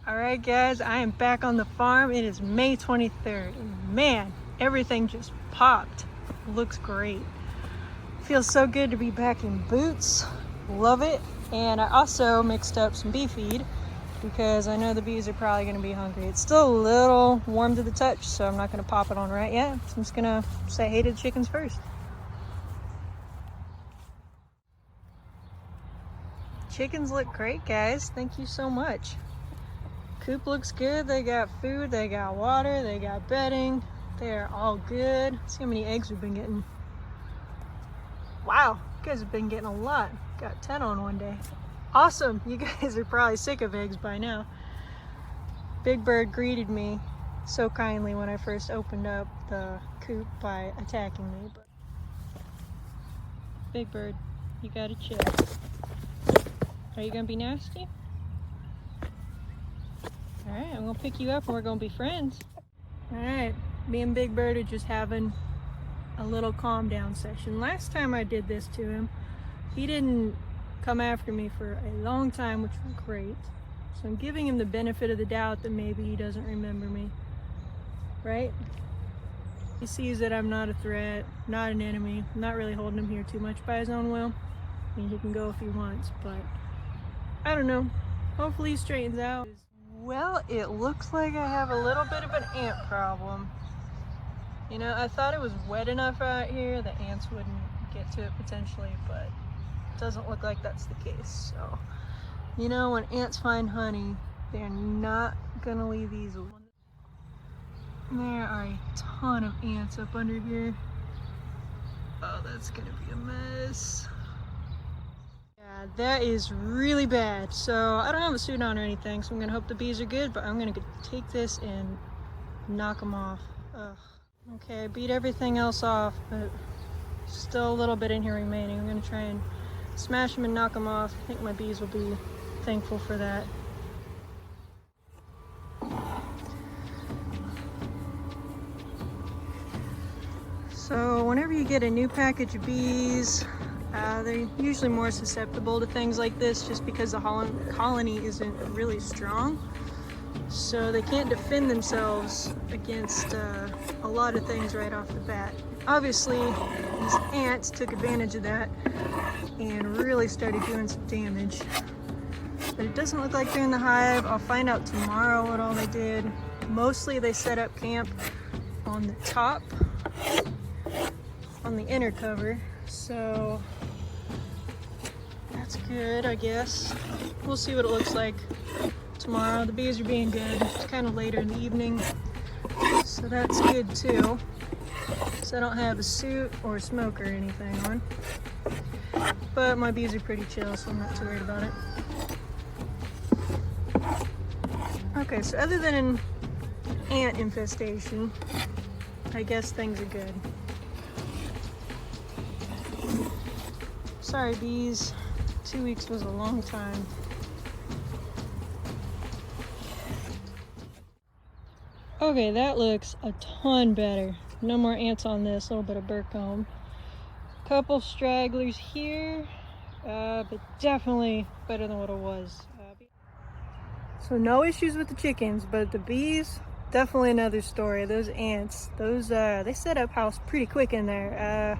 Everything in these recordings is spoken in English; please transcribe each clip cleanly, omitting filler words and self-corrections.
Alright guys, I am back on the farm. It is May 23rd. Man, everything just popped. Looks great. Feels so good to be back in boots. Love it. And I also mixed up some bee feed because I know the bees are probably going to be hungry. It's still a little warm to the touch, so I'm not going to pop it on right yet. So I'm just going to say hey to the chickens first. Chickens look great, guys. Thank you so much. Coop looks good. They got food, they got water, they got bedding. They're all good. See how many eggs we've been getting. Wow, you guys have been getting a lot. Got 10 on one day. Awesome. You guys are probably sick of eggs by now. Big Bird greeted me so kindly when I first opened up the coop by attacking me. But Big Bird, you gotta chill. Are you gonna be nasty? Alright, I'm gonna pick you up and we're gonna be friends. Alright, me and Big Bird are just having a little calm down session. Last time I did this to him, he didn't come after me for a long time, which was great. So I'm giving him the benefit of the doubt that maybe he doesn't remember me. Right? He sees that I'm not a threat, not an enemy. I'm not really holding him here too much by his own will. I mean, he can go if he wants, but I don't know. Hopefully he straightens out. Well, it looks like I have a little bit of an ant problem. You know, I thought it was wet enough out here that ants wouldn't get to it potentially, but it doesn't look like that's the case. So, you know, when ants find honey, they're not gonna leave easily. There are a ton of ants up under here. Oh, that's gonna be a mess. Yeah, that is really bad. So I don't have a suit on or anything, so I'm gonna hope the bees are good, but I'm gonna take this and knock them off. Ugh. Okay, I beat everything else off, but still a little bit in here remaining. I'm gonna try and smash them and knock them off. I think my bees will be thankful for that. So whenever you get a new package of bees, they're usually more susceptible to things like this just because the colony isn't really strong. So they can't defend themselves against a lot of things right off the bat. Obviously, these ants took advantage of that and really started doing some damage. But it doesn't look like they're in the hive. I'll find out tomorrow what all they did. Mostly they set up camp on the top, on the inner cover. So that's good, I guess. We'll see what it looks like tomorrow. The bees are being good. It's kind of later in the evening, so that's good too. So I don't have a suit or smoke or anything on. But my bees are pretty chill, so I'm not too worried about it. Okay, so other than an ant infestation, I guess things are good. Sorry bees, 2 weeks was a long time. Okay, that looks a ton better. No more ants on this, a little bit of burr comb. Couple stragglers here, but definitely better than what it was. So no issues with the chickens, but the bees, definitely another story. Those ants, they set up house pretty quick in there.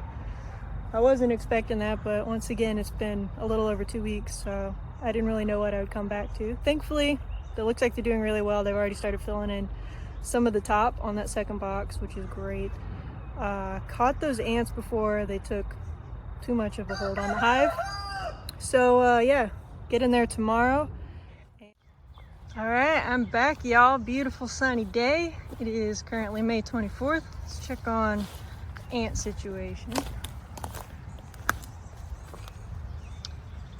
I wasn't expecting that, but once again, it's been a little over 2 weeks, so I didn't really know what I would come back to. Thankfully, it looks like they're doing really well. They've already started filling in some of the top on that second box, which is great. Caught those ants before they took too much of a hold on the hive. So yeah, get in there tomorrow. All right, I'm back, y'all. Beautiful sunny day. It is currently May 24th. Let's check on the ant situation.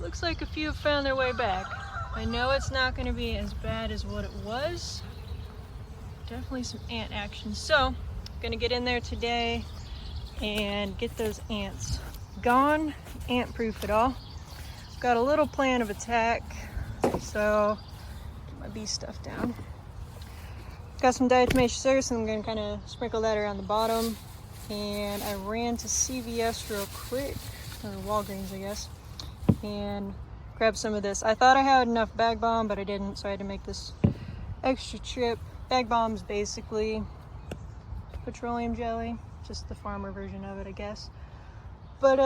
Looks like a few have found their way back. I know it's not going to be as bad as what it was. Definitely some ant action. So I'm gonna get in there today and get those ants gone, ant proof it all. Got a little plan of attack, so get my bee stuff down. Got some diatomaceous, and I'm gonna kind of sprinkle that around the bottom. And I ran to CVS real quick, or Walgreens I guess, and grabbed some of this. I thought I had enough bag balm, but I didn't, so I had to make this extra trip. Bag bombs basically petroleum jelly, just the farmer version of it, I guess. But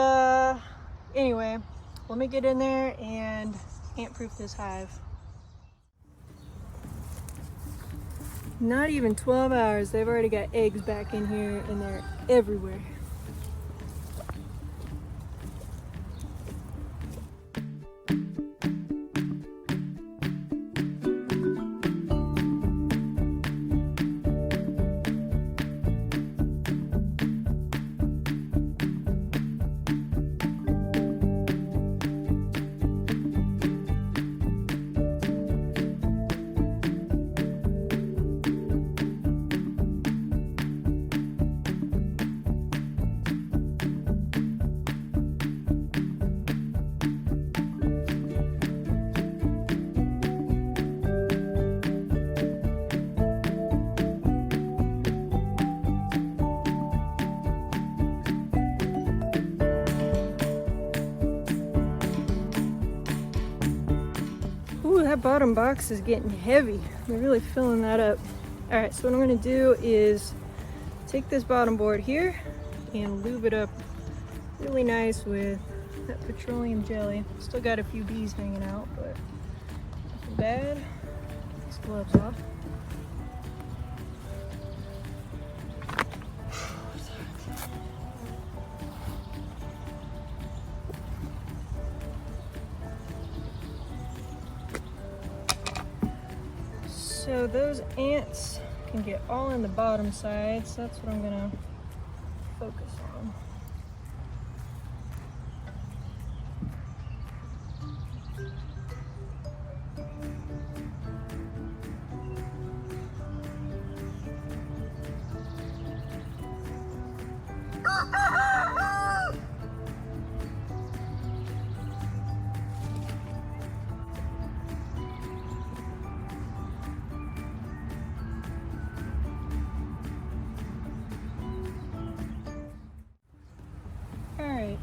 anyway, let me get in there and ant-proof this hive. Not even 12 hours, they've already got eggs back in here and they're everywhere. Ooh, that bottom box is getting heavy. They're really filling that up. All right, so what I'm gonna do is take this bottom board here and lube it up really nice with that petroleum jelly. Still got a few bees hanging out, but not too bad. Get these gloves off. So those ants can get all in the bottom side, so that's what I'm gonna focus on. Alright,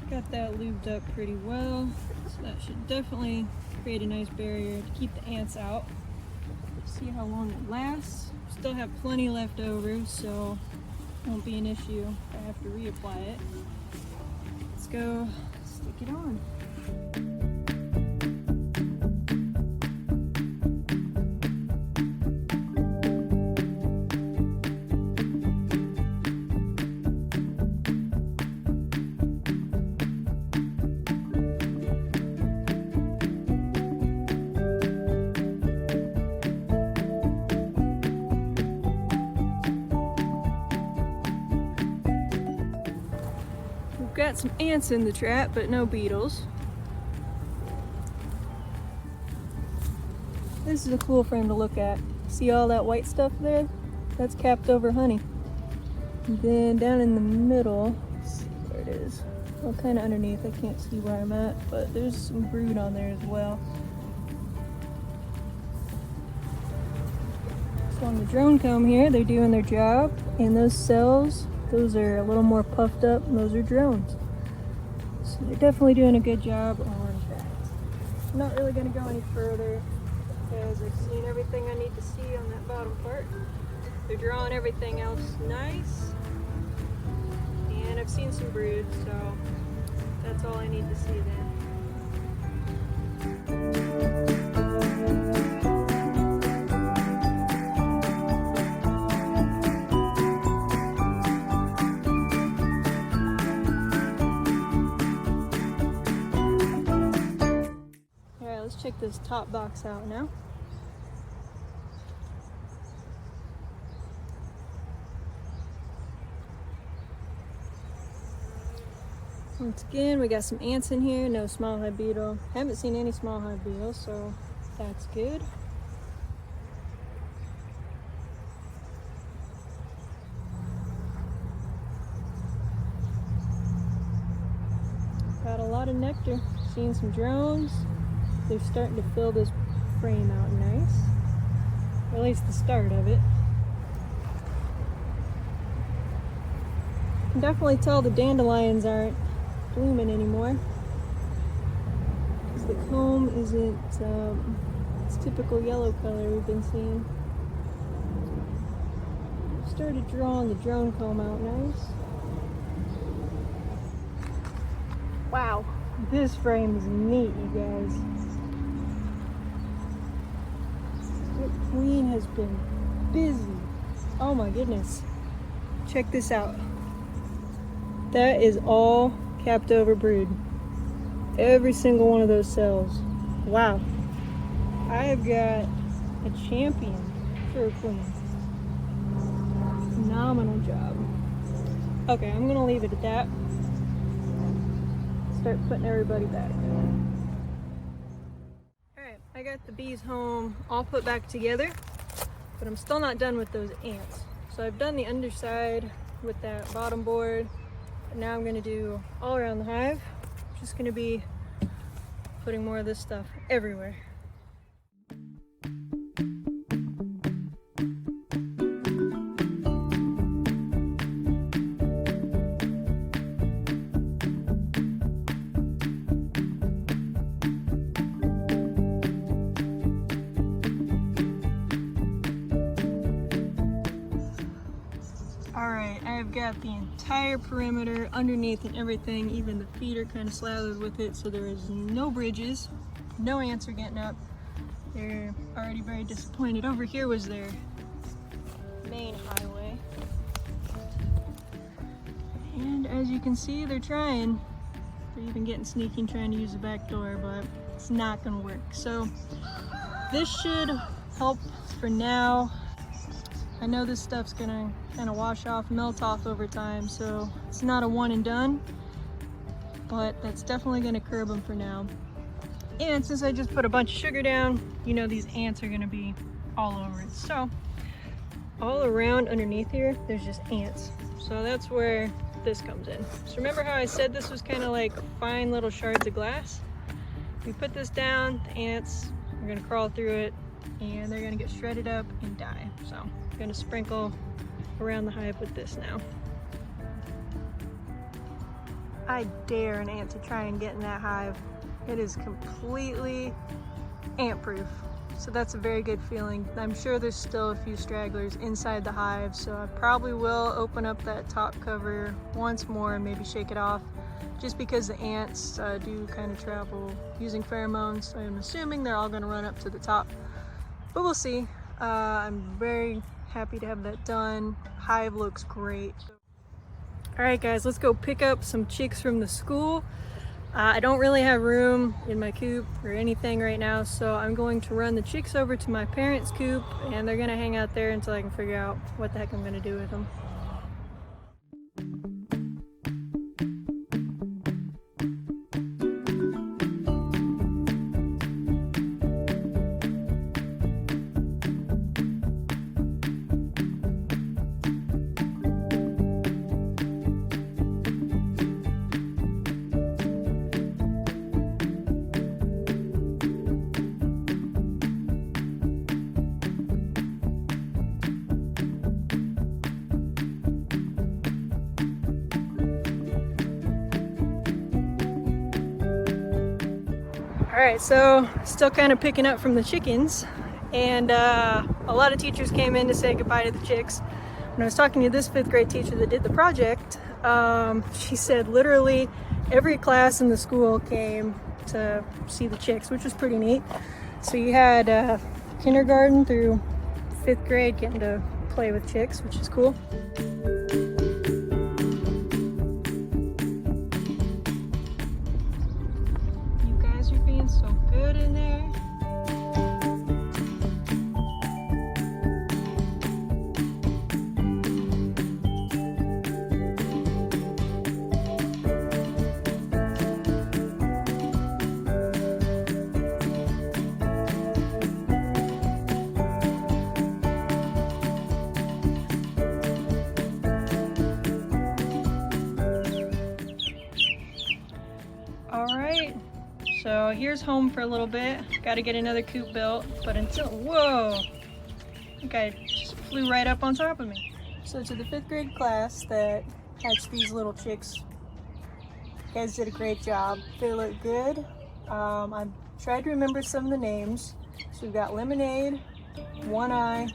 got that lubed up pretty well, so that should definitely create a nice barrier to keep the ants out. See how long it lasts. Still have plenty left over, so it won't be an issue if I have to reapply it. Let's go stick it on. Got some ants in the trap, but no beetles. This is a cool frame to look at. See all that white stuff there? That's capped over honey. And then down in the middle, let's see where it is. Well, kind of underneath, I can't see where I'm at, but there's some brood on there as well. So on the drone comb here, they're doing their job, and those cells, those are a little more puffed up, and those are drones. So they're definitely doing a good job on that. I'm not really going to go any further because I've seen everything I need to see on that bottom part. They're drawing everything else nice, and I've seen some brood, so that's all I need to see there. Let's check this top box out now. Once again, we got some ants in here, no small hive beetle. Haven't seen any small hive beetles, so that's good. Got a lot of nectar. Seeing some drones. They're starting to fill this frame out nice, or at least the start of it. You can definitely tell the dandelions aren't blooming anymore because the comb isn't It's typical yellow color we've been seeing. Started drawing the drone comb out nice. Wow, this frame is neat, you guys. The queen has been busy. Oh my goodness. Check this out. That is all capped over brood. Every single one of those cells. Wow. I have got a champion for a queen. Phenomenal job. Okay, I'm gonna leave it at that. Start putting everybody back. Alright, I got the bees home all put back together, but I'm still not done with those ants. So I've done the underside with that bottom board, but now I'm gonna do all around the hive. I'm just gonna be putting more of this stuff everywhere. Alright, I've got the entire perimeter underneath and everything, even the feet are kind of slathered with it, so there is no bridges, no ants are getting up. They're already very disappointed. Over here was their main highway. And as you can see, they're trying. They're even getting sneaky and trying to use the back door, but it's not going to work. So this should help for now. I know this stuff's gonna kind of wash off, melt off over time, so it's not a one and done, but that's definitely gonna curb them for now. And since I just put a bunch of sugar down, you know these ants are gonna be all over it. So all around underneath here, there's just ants. So that's where this comes in. So remember how I said this was kind of like fine little shards of glass? We put this down, the ants are gonna crawl through it, and they're gonna get shredded up and die. So I'm gonna sprinkle around the hive with this now. I dare an ant to try and get in that hive. It is completely ant proof. So that's a very good feeling. I'm sure there's still a few stragglers inside the hive, so I probably will open up that top cover once more and maybe shake it off, just because the ants do kind of travel using pheromones. So I'm assuming they're all gonna run up to the top. But we'll see. I'm very happy to have that done. Hive looks great. All right guys, let's go pick up some chicks from the school. I don't really have room in my coop or anything right now, so I'm going to run the chicks over to my parents' coop, and they're gonna hang out there until I can figure out what the heck I'm gonna do with them. Alright, so still kind of picking up from the chickens, and a lot of teachers came in to say goodbye to the chicks. When I was talking to this 5th grade teacher that did the project, she said literally every class in the school came to see the chicks, which was pretty neat. So you had kindergarten through 5th grade getting to play with chicks, which is cool. So good in there. All right. So here's home for a little bit. Got to get another coop built, but until, whoa, I think I just flew right up on top of me. So to the 5th grade class that hatched these little chicks, you guys did a great job. They look good. I tried to remember some of the names. So we've got Lemonade, One Eye,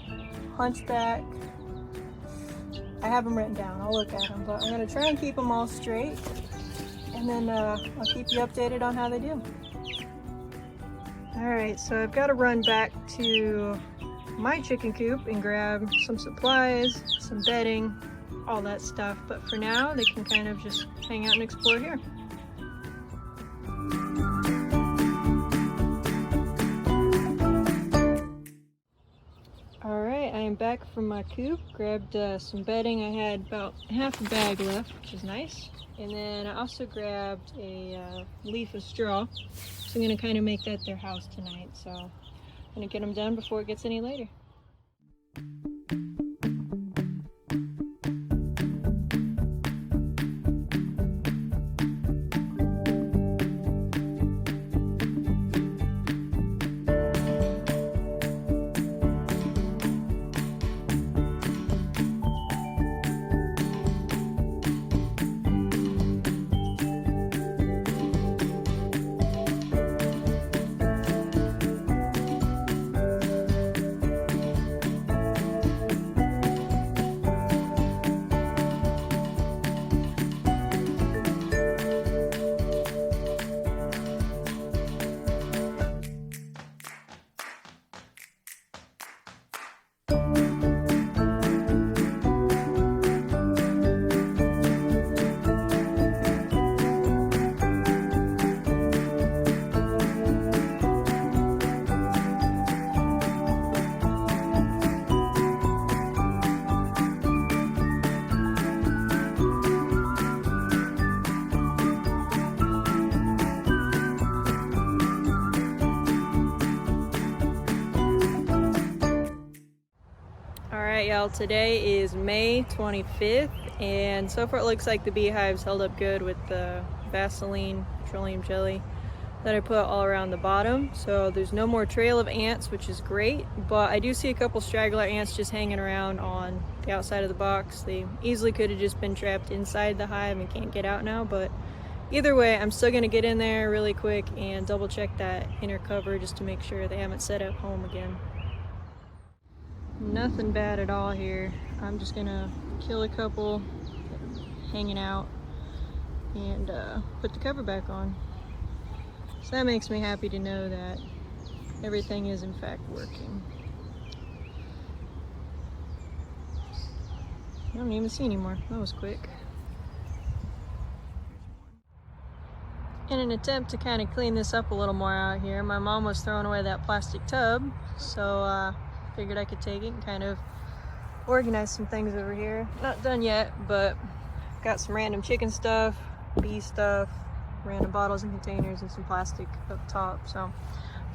Hunchback. I have them written down, I'll look at them, but I'm gonna try and keep them all straight, and then I'll keep you updated on how they do. All right, so I've got to run back to my chicken coop and grab some supplies, some bedding, all that stuff. But for now, they can kind of just hang out and explore here. All right, I am back from my coop, grabbed some bedding. I had about half a bag left, which is nice. And then I also grabbed a leaf of straw. So I'm gonna kind of make that their house tonight. So I'm gonna get them done before it gets any later. Alright y'all, today is May 25th, and so far it looks like the beehives held up good with the Vaseline petroleum jelly that I put all around the bottom. So there's no more trail of ants, which is great, but I do see a couple straggler ants just hanging around on the outside of the box. They easily could have just been trapped inside the hive and can't get out now, but either way, I'm still gonna get in there really quick and double check that inner cover just to make sure they haven't set up home again. Nothing bad at all here. I'm just gonna kill a couple hanging out and put the cover back on. So that makes me happy to know that everything is in fact working. I don't even see anymore. That was quick. In an attempt to kind of clean this up a little more out here, my mom was throwing away that plastic tub, so figured I could take it and kind of organize some things over here. Not done yet, but got some random chicken stuff, bee stuff, random bottles and containers, and some plastic up top. So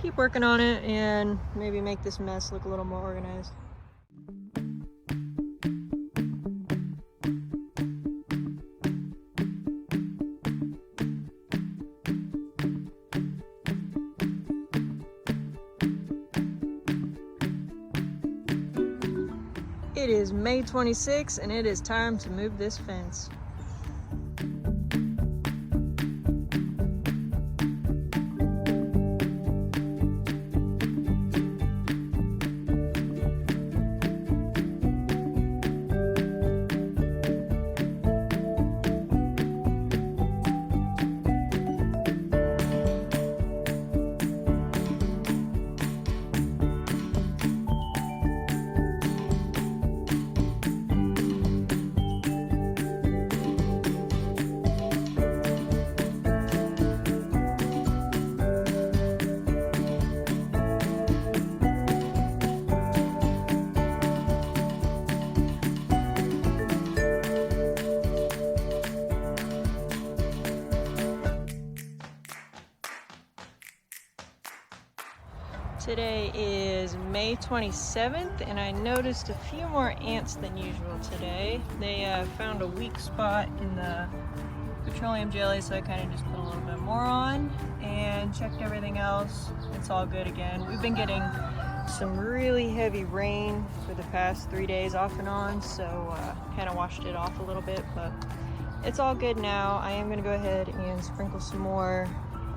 keep working on it and maybe make this mess look a little more organized. It is May 26th and it is time to move this fence. Today is May 27th, and I noticed a few more ants than usual today. They found a weak spot in the petroleum jelly, so I kind of just put a little bit more on and checked everything else. It's all good again. We've been getting some really heavy rain for the past 3 days off and on, so kind of washed it off a little bit, but it's all good now. I am going to go ahead and sprinkle some more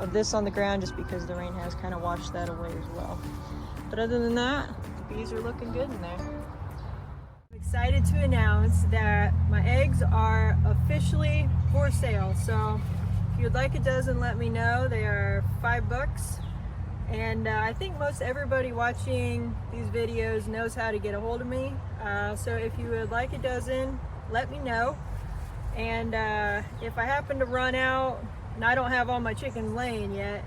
of this on the ground just because the rain has kind of washed that away as well. But other than that, the bees are looking good in there. I'm excited to announce that my eggs are officially for sale. So if you'd like a dozen, let me know. They are $5. And I think most everybody watching these videos knows how to get a hold of me. So if you would like a dozen, let me know. And if I happen to run out, and I don't have all my chickens laying yet,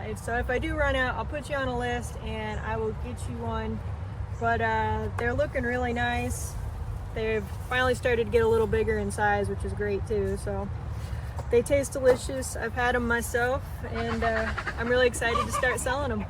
if I do run out, I'll put you on a list and I will get you one. But they're looking really nice. They've finally started to get a little bigger in size, which is great too. So they taste delicious. I've had them myself, and I'm really excited to start selling them.